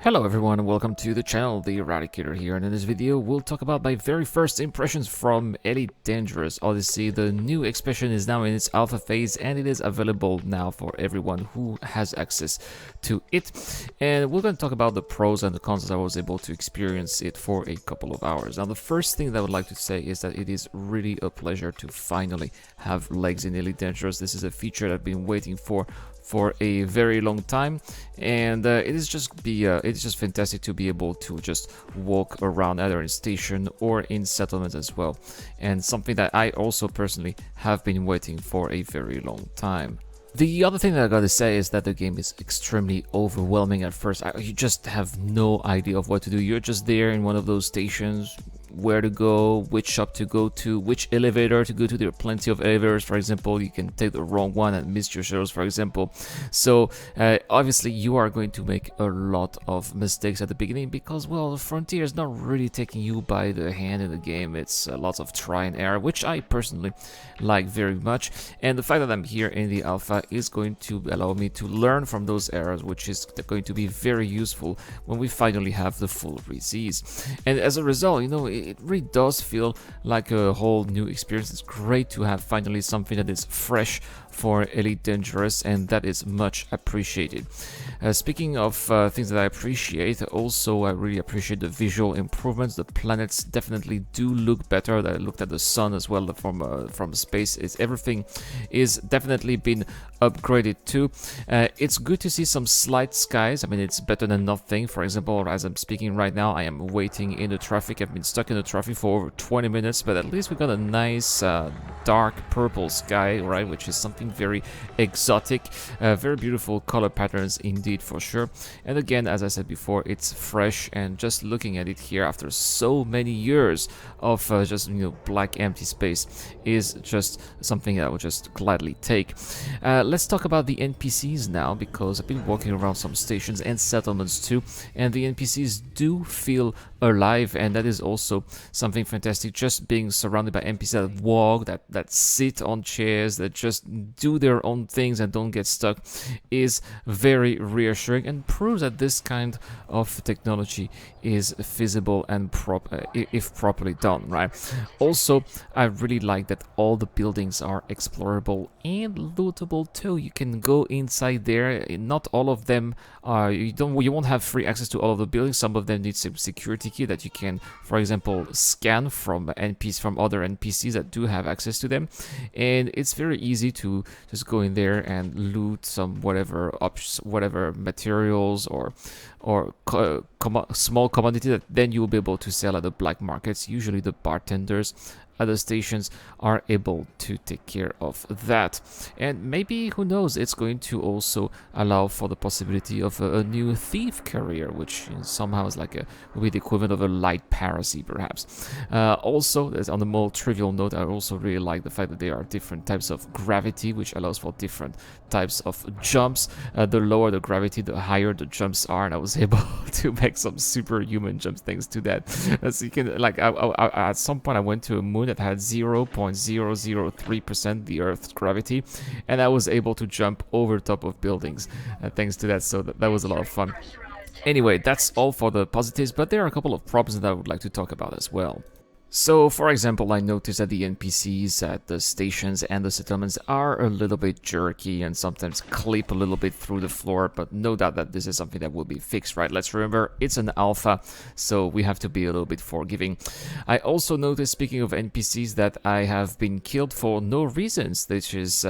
Hello everyone and welcome to the channel, the Eradicator here, and in this video we'll talk about my very first impressions from Elite Dangerous Odyssey. The new expansion is now in its alpha phase and it is available now for everyone who has access to it. And we're going to talk about the pros and the cons as I was able to experience it for a couple of hours. Now the first thing that I would like to say is that it is really a pleasure to finally have legs in Elite Dangerous. This is a feature that I've been waiting for a very long time, and it's just fantastic to be able to just walk around either in station or in settlements as well, and something that I also personally have been waiting for a very long time. The other thing that I gotta say is that the game is extremely overwhelming at first. You just have no idea of what to do. You're just there in one of those stations, where to go, which shop to go to, which elevator to go to. There are plenty of elevators. For example, you can take the wrong one and miss your shuttles, for example. So obviously you are going to make a lot of mistakes at the beginning because, well, the frontier is not really taking you by the hand in the game. It's lots of try and error, which I personally like very much, and the fact that I'm here in the alpha is going to allow me to learn from those errors, which is going to be very useful when we finally have the full release. And as a result, you know, it really does feel like a whole new experience. It's great to have finally something that is fresh for Elite Dangerous, and that is much appreciated. Speaking of things that I appreciate, also I really appreciate the visual improvements. The planets definitely do look better. I looked at the sun as well from space. Everything is definitely been upgraded too. It's good to see some slight skies. I mean, it's better than nothing. For example, as I'm speaking right now, I am waiting in the traffic. I've been stuck in the traffic for over 20 minutes, but at least we got a nice dark purple sky, right, which is something very exotic. Very beautiful color patterns indeed, for sure. And again, as I said before, it's fresh, and just looking at it here after so many years of just, you know, black empty space is just something I would just gladly take. Let's talk about the NPCs now, because I've been walking around some stations and settlements too, and the NPCs do feel alive, and that is also something fantastic. Just being surrounded by NPCs that walk, that sit on chairs, that just do their own things and don't get stuck is very reassuring, and proves that this kind of technology is feasible and if properly done, right? Also, I really like that all the buildings are explorable and lootable too. You can go inside there. Not all of them are, you won't have free access to all of the buildings. Some of them need some security key that you can, for example, scan from other NPCs that do have access to them, and it's very easy to just go in there and loot some whatever materials or small commodity that then you will be able to sell at the black markets. Usually the bartenders at the stations are able to take care of that, and maybe, who knows, it's going to also allow for the possibility of a new thief career, which somehow is like will be the equivalent of a light piracy, perhaps. Also, on the more trivial note, I also really like the fact that there are different types of gravity, which allows for different types of jumps. The lower the gravity, the higher the jumps are, and I was able to make some superhuman jumps thanks to that. So you can, like, at some point I went to a moon that had 0.003% the Earth's gravity, and I was able to jump over top of buildings thanks to that, so that was a lot of fun. Anyway, that's all for the positives, but there are a couple of problems that I would like to talk about as well. So, for example, I noticed that the NPCs at the stations and the settlements are a little bit jerky and sometimes clip a little bit through the floor, but no doubt that this is something that will be fixed, right? Let's remember, it's an alpha, so we have to be a little bit forgiving. I also noticed, speaking of NPCs, that I have been killed for no reasons, which is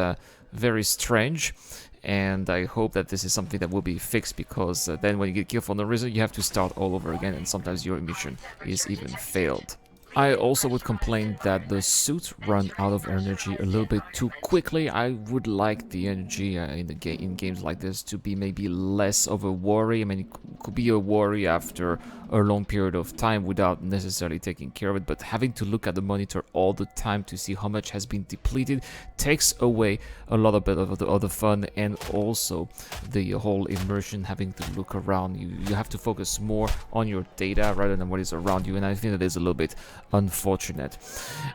very strange. And I hope that this is something that will be fixed, because then when you get killed for no reason, you have to start all over again, and sometimes your mission is even failed. I also would complain that the suits run out of energy a little bit too quickly. I would like the energy in games like this to be maybe less of a worry. I mean, it could be a worry after a long period of time without necessarily taking care of it, but having to look at the monitor all the time to see how much has been depleted takes away a lot of bit of the other fun, and also the whole immersion, having to look around. You have to focus more on your data rather than what is around you, and I think that is a little bit unfortunate.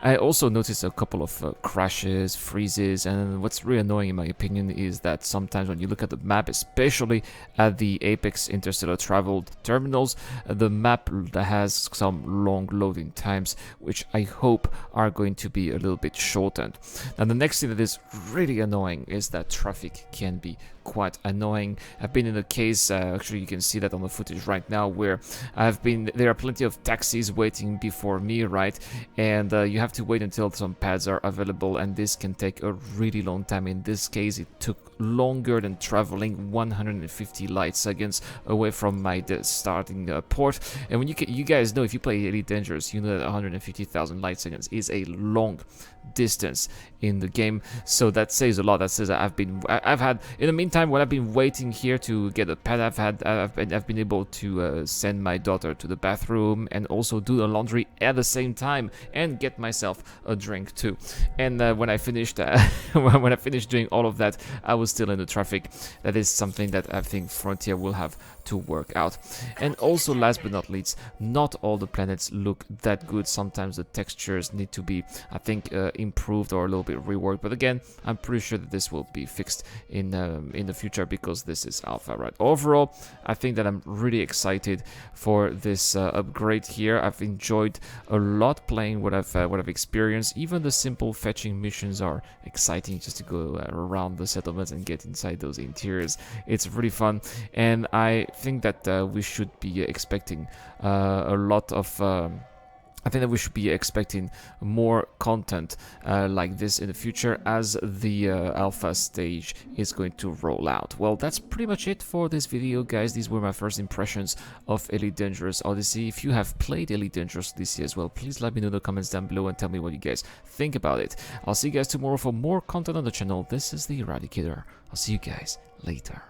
I also noticed a couple of crashes, freezes, and what's really annoying in my opinion is that sometimes when you look at the map, especially at the Apex Interstellar Travel terminals, the map has some long loading times, which I hope are going to be a little bit shortened. And the next thing that is really annoying is that traffic can be quite annoying. I've been in a case, actually you can see that on the footage right now, where there are plenty of taxis waiting before me, right? And you have to wait until some pads are available, and this can take a really long time. In this case, it took longer than traveling 150 light seconds away from my starting port. And when you guys know, if you play Elite Dangerous, you know that 150,000 light seconds is a long distance in the game, so that says a lot. That says that I've had, in the meantime, when I've been waiting here to get a pad, I've been able to send my daughter to the bathroom and also do the laundry at the same time and get myself a drink too. And when I finished when I finished doing all of that, I was still in the traffic. That is something that I think Frontier will have to work out. And also, last but not least, not all the planets look that good. Sometimes the textures need to be, I think, improved or a little bit reworked, but again, I'm pretty sure that this will be fixed in the future, because this is alpha, right? Overall, I think that I'm really excited for this upgrade here. I've enjoyed a lot playing what I've experienced. Even the simple fetching missions are exciting, just to go around the settlements and get inside those interiors. It's really fun, and I think that we should be expecting a lot of I think that we should be expecting more content like this in the future as the alpha stage is going to roll out. Well, that's pretty much it for this video, guys. These were my first impressions of Elite Dangerous Odyssey. If you have played Elite Dangerous Odyssey as well, please let me know in the comments down below and tell me what you guys think about it. I'll see you guys tomorrow for more content on the channel. This is the Eradicator. I'll see you guys later.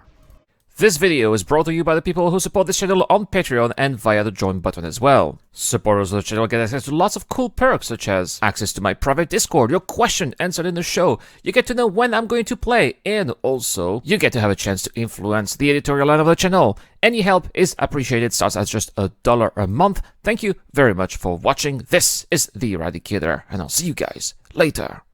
This video is brought to you by the people who support this channel on Patreon and via the join button as well. Supporters of the channel get access to lots of cool perks, such as access to my private Discord, your question answered in the show, you get to know when I'm going to play, and also you get to have a chance to influence the editorial line of the channel. Any help is appreciated, starts at just $1 a month. Thank you very much for watching. This is the Eradicator, and I'll see you guys later.